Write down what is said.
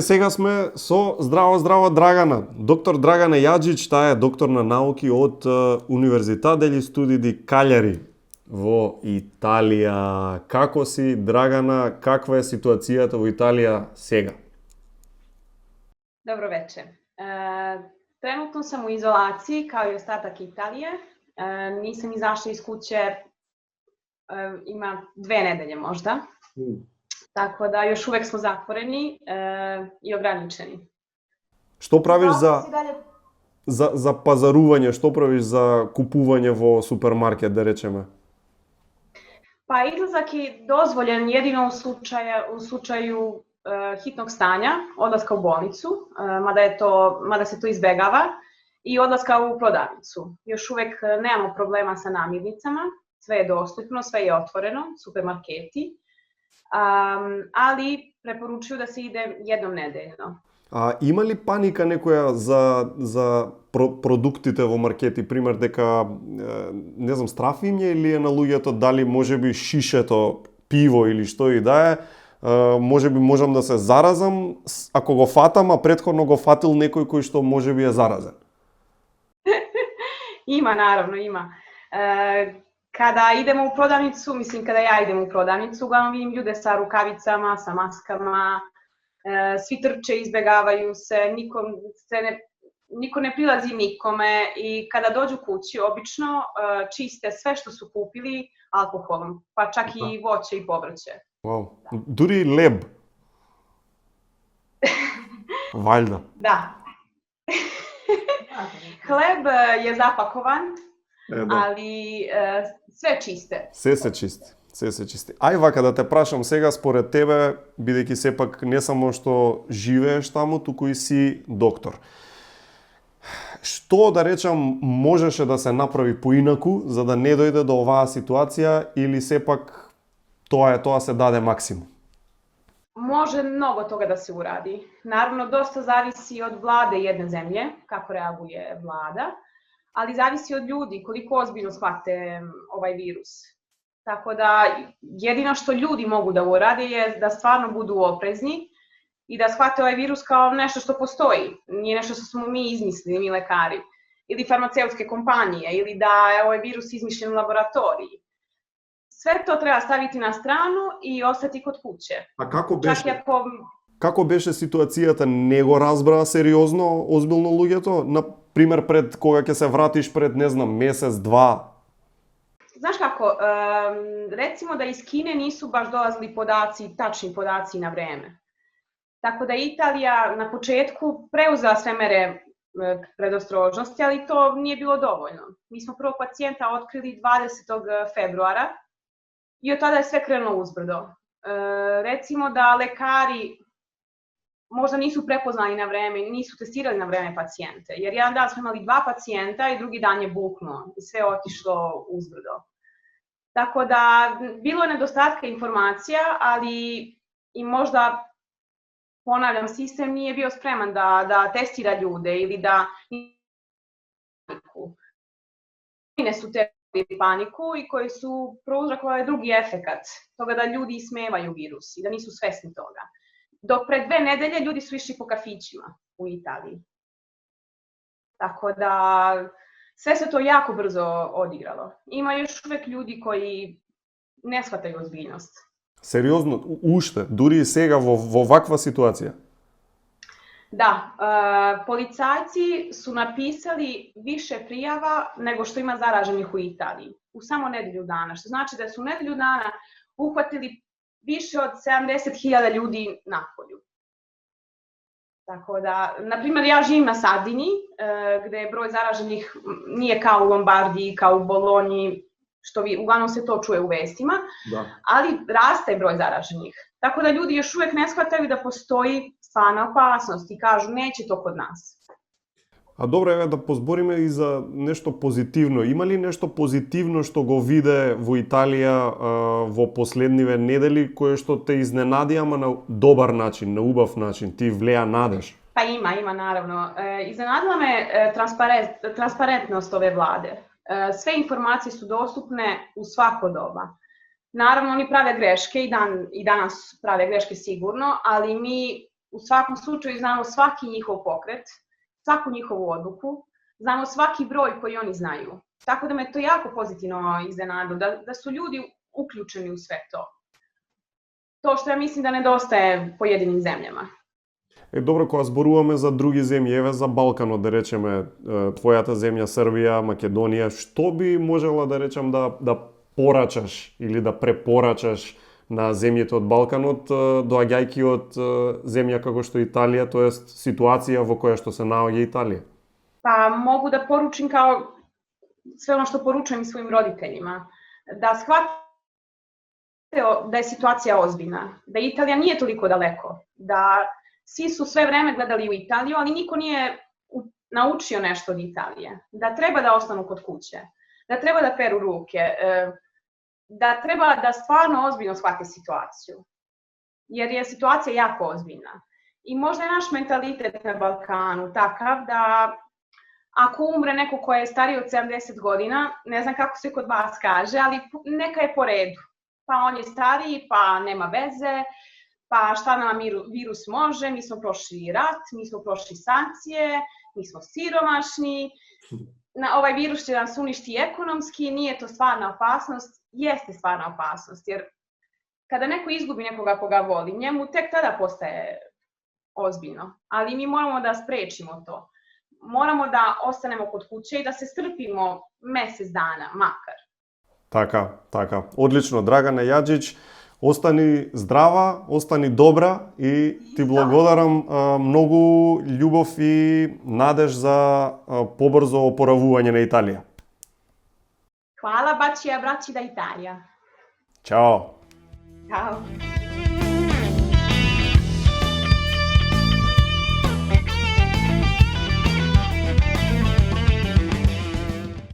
Сега сме со здраво Драгана. Доктор Драгана Јаджич, таа е доктор на науки од Универзитат дegli Studi di Cagliari во Италија. Како си, Драгана? Каква е ситуацијата во Италија сега? Dobro večer. Trenutno sam u izolaciji kao i ostatak Italije. Nisam izašla iz kuće, ima 2 nedelje možda. Tako da još uvek smo zatvoreni i ograničeni. Што правиш за пазарување, што правиш за купување во супермаркет, да речеме? Pa izlazak je dozvoljen jedino u slučaju hitnog stanja, odlaska u bolnicu, mada se to izbegava, i odlaska u prodavnicu. Još uvek nemamo problema sa namirnicama, sve je dostupno, sve je otvoreno, supermarketi, ali preporučuju da se ide jednom nedeljno. Има ли паника некоја за продуктите во маркети, пример дека не знам, страф им или е на луѓето дали можеби шишето пиво или што и да е, можеби можам да се заразам ако го фатам, а претходно го фатил некој кој што можеби е заразен? Ima, naravno, ima. Kada idemo u prodavnicu, kada ja idem u prodavnicu, uglavnom vidim ljude sa rukavicama, sa maskama, svi trče, izbegavaju se, niko ne prilazi nikome i kada dođu kući, obično čiste sve što su kupili alkoholom, pa čak i voće i povrće. Wow. Дури леб. Valjda. Da. Hleb je zapakovan, ali sve čiste. Се се чисти. Ај вака да те прашам сега според тебе, бидејќи сепак не само што живееш таму, туку и си доктор. Што, да речам, можеше да се направи поинаку за да не дојде до оваа ситуација или сепак тоа се даде максимум? Može mnogo toga da se uradi. Naravno, dosta zavisi od vlade jedne zemlje, kako reaguje vlada, ali zavisi od ljudi, koliko ozbiljno shvate ovaj virus. Tako da jedino što ljudi mogu da urade je da stvarno budu oprezni i da shvate ovaj virus kao nešto što postoji. Nije nešto što smo mi izmislili, mi lekari, ili farmaceutske kompanije, ili da je ovaj virus izmišljen u laboratoriji. Sve to treba staviti na stranu i ostati kod kuće. А како беше ситуацијата? Не го разбраа сериозно, озбилно луѓето? На пример, пред кога ќе се вратиш пред, не знам, месец, два? Znaš kako, recimo da iz Kine nisu baš dolazili tačni podaci na vreme. Tako da Italija na početku preuzela sve mere predostrožnosti, ali to nije bilo dovoljno. Mi smo prvog pacijenta otkrili 20. februara i od tada je sve krenulo uzbrdo. Recimo da lekari možda nisu prepoznali na vreme, nisu testirali na vreme pacijente, jer jedan dan smo imali 2 pacijenta i drugi dan je buknuo i sve je otišlo uzbrdo. Tako da, bilo je nedostatka informacija, ali i možda, ponavljam, sistem nije bio spreman da testira ljude ili da ne su te paniku i koji su prouzrokovali drugi efekat toga da ljudi ismevaju virus i da nisu svesni toga. Dok pred 2 nedelje ljudi su išli po kafićima u Italiji. Tako da sve se to jako brzo odigralo. Ima još uvek ljudi koji ne shvataju ozbiljnost. Сериозно, уште, дури и сега во ваква ситуација? Da, policajci su napisali više prijava nego što ima zaraženih u Italiji. U samo nedelju dana, što znači da su u nedelju dana uhvatili više od 70.000 ljudi napolju. Tako da, na primjer, ja živim na Sardiniji, gde je broj zaraženih nije kao u Lombardiji, kao u Bolonji, što uglavnom se to čuje u vestima, ali raste broj zaraženih. Tako da ljudi još uvek ne shvataju da postoji stvarna opasnost i kažu neće to kod nas. А добро, еве да позбориме и за нешто позитивно. Има ли нешто позитивно што го виде во Италија во последниве недели, кое што те изненади, ама на добар начин, на убав начин, ти влеа надеж? Pa ima, naravno. Iznenadila me transparentnost ove vlade. Sve informacije su dostupne u svako doba. Naravno, oni prave greške i danas prave greške sigurno, ali mi U svakom slučaju znamo svaki njihov pokret, svaku njihovu odluku, znamo svaki broj koji oni znaju. Tako da me to jako pozitivno iznenadilo, da su ljudi uključeni u sve to. To što ja mislim da nedostaje pojedinim zemljama. Добро, кога зборуваме за други земји, еве за Балканот, да речеме, твојата земја Србија, Македонија, што би можела да речем да порачаш или да препорачаш на земјите од Балканот, доаѓајќи од земја како што Италија, тоест ситуација во која што се наоѓа Италија? Pa mogu da poručim kao sve ono što poručujem i svojim roditeljima, da shvate da je situacija ozbiljna, da Italija nije toliko daleko, da svi su sve vreme gledali u Italiju, ali niko nije naučio nešto od Italije, da treba da ostanu kod kuće, da treba da peru ruke, da treba da stvarno ozbiljno shvate situaciju, jer je situacija jako ozbiljna. I možda je naš mentalitet na Balkanu takav da ako umre neko ko je stariji od 70 godina, ne znam kako se kod vas kaže, ali neka je po redu. Pa on je stariji, pa nema veze, pa šta nam virus može, mi smo prošli rat, mi smo prošli sankcije, mi smo siromašni, ovaj virus će nas uništi ekonomski, nije to stvarna opasnost, jeste stvarna opasnost, jer kada neko izgubi nekoga koga voli, njemu tek tada postaje ozbiljno, ali mi moramo da sprečimo to. Moramo da ostanemo kod kuće i da se strpimo mesec dana, makar. Така. Одлично, Драгана Јаджич, остани здрава, остани добра и ти благодарам многу љубов и надеж за побрзо опоравување на Италија. Hvala, baci da Italija. Ćao. Ćao.